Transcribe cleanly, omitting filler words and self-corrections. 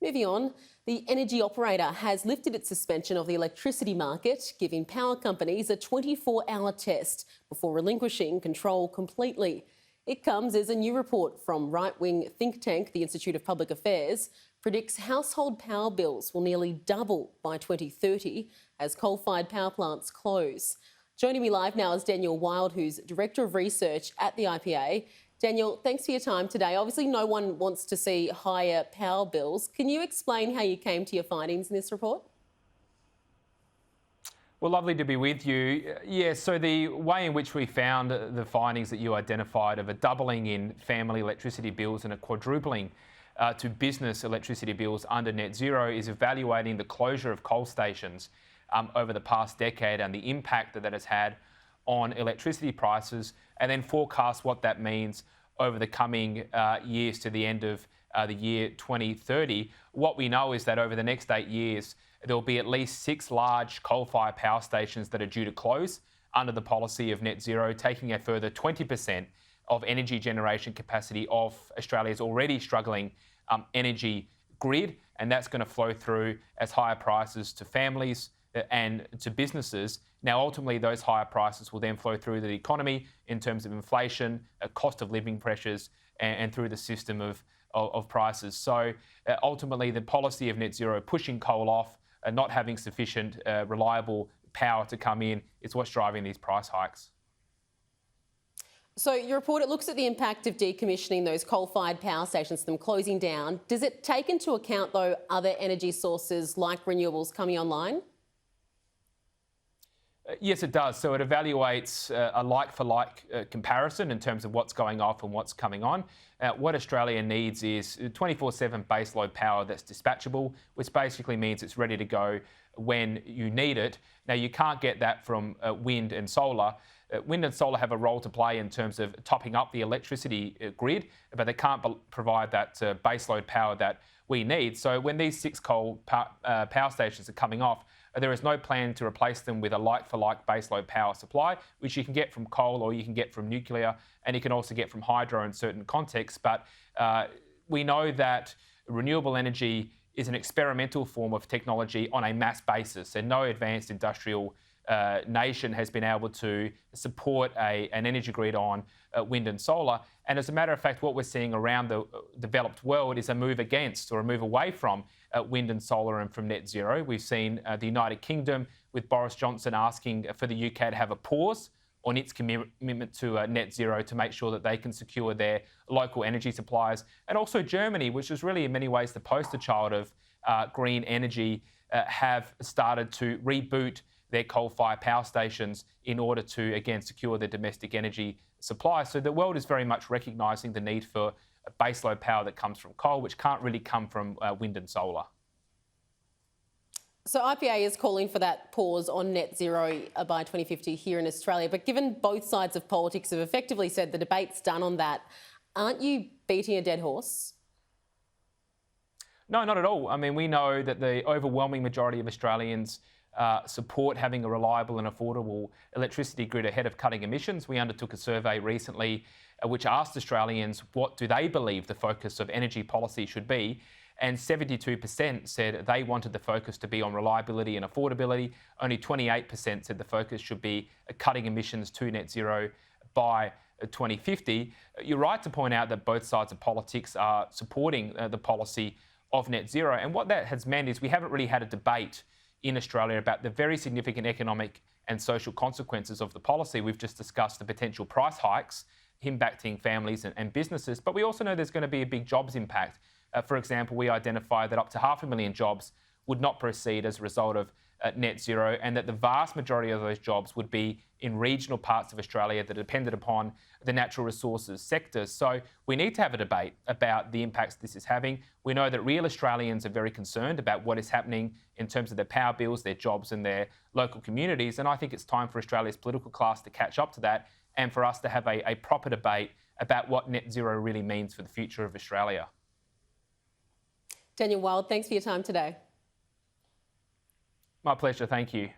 Moving on, the energy operator has lifted its suspension of the electricity market, giving power companies a 24-hour test before relinquishing control completely. It comes as a new report from right-wing think tank, the Institute of Public Affairs, predicts household power bills will nearly double by 2030 as coal-fired power plants close. Joining me live now is Daniel Wild, who's Director of Research at the IPA. Daniel, thanks for your time today. Obviously, no one wants to see higher power bills. Can you explain how you came to your findings in this report? Well, lovely to be with you. Yeah, so the way in which we found the findings that you identified of a doubling in family electricity bills and a quadrupling to business electricity bills under net zero is evaluating the closure of coal stations over the past decade and the impact that has had on electricity prices, and then forecast what that means over the coming years to the end of the year 2030. What we know is that over the next 8 years, there will be at least 6 large coal-fired power stations that are due to close under the policy of net zero, taking a further 20% of energy generation capacity of Australia's already struggling energy grid, and that's going to flow through as higher prices to families and to businesses. Now, ultimately, those higher prices will then flow through the economy in terms of inflation, cost of living pressures, and through the system of prices. So ultimately, the policy of net zero, pushing coal off, not having sufficient reliable power to come in, is what's driving these price hikes. So your report, it looks at the impact of decommissioning those coal-fired power stations, them closing down. Does it take into account, though, other energy sources like renewables coming online? Yes, it does. So it evaluates a like-for-like comparison in terms of what's going off and what's coming on. What Australia needs is 24/7 baseload power that's dispatchable, which basically means it's ready to go when you need it. Now, you can't get that from wind and solar. Wind and solar have a role to play in terms of topping up the electricity grid, but they can't provide that baseload power that we need. So when these 6 coal power stations are coming off, there is no plan to replace them with a like-for-like baseload power supply, which you can get from coal or you can get from nuclear, and you can also get from hydro in certain contexts. But we know that renewable energy is an experimental form of technology on a mass basis, and no advanced industrial nation has been able to support an energy grid on wind and solar. And as a matter of fact, what we're seeing around the developed world is a move against or a move away from wind and solar and from net zero. We've seen the United Kingdom with Boris Johnson asking for the UK to have a pause on its commitment to net zero to make sure that they can secure their local energy supplies. And also Germany, which is really in many ways the poster child of green energy, have started to reboot their coal-fired power stations in order to, again, secure their domestic energy supply. So the world is very much recognising the need for baseload power that comes from coal, which can't really come from wind and solar. So IPA is calling for that pause on net zero by 2050 here in Australia. But given both sides of politics have effectively said the debate's done on that, aren't you beating a dead horse? No, not at all. I mean, we know that the overwhelming majority of Australians support having a reliable and affordable electricity grid ahead of cutting emissions. We undertook a survey recently which asked Australians what do they believe the focus of energy policy should be, and 72% said they wanted the focus to be on reliability and affordability. Only 28% said the focus should be cutting emissions to net zero by 2050. You're right to point out that both sides of politics are supporting the policy of net zero, and what that has meant is we haven't really had a debate in Australia about the very significant economic and social consequences of the policy. We've just discussed the potential price hikes impacting families and businesses, but we also know there's going to be a big jobs impact. For example, we identified that up to 500,000 jobs would not proceed as a result of net zero, and that the vast majority of those jobs would be in regional parts of Australia that are dependent upon the natural resources sector. So we need to have a debate about the impacts this is having. We know that real Australians are very concerned about what is happening in terms of their power bills, their jobs and their local communities. And I think it's time for Australia's political class to catch up to that and for us to have a proper debate about what net zero really means for the future of Australia. Daniel Wild, thanks for your time today. My pleasure, thank you.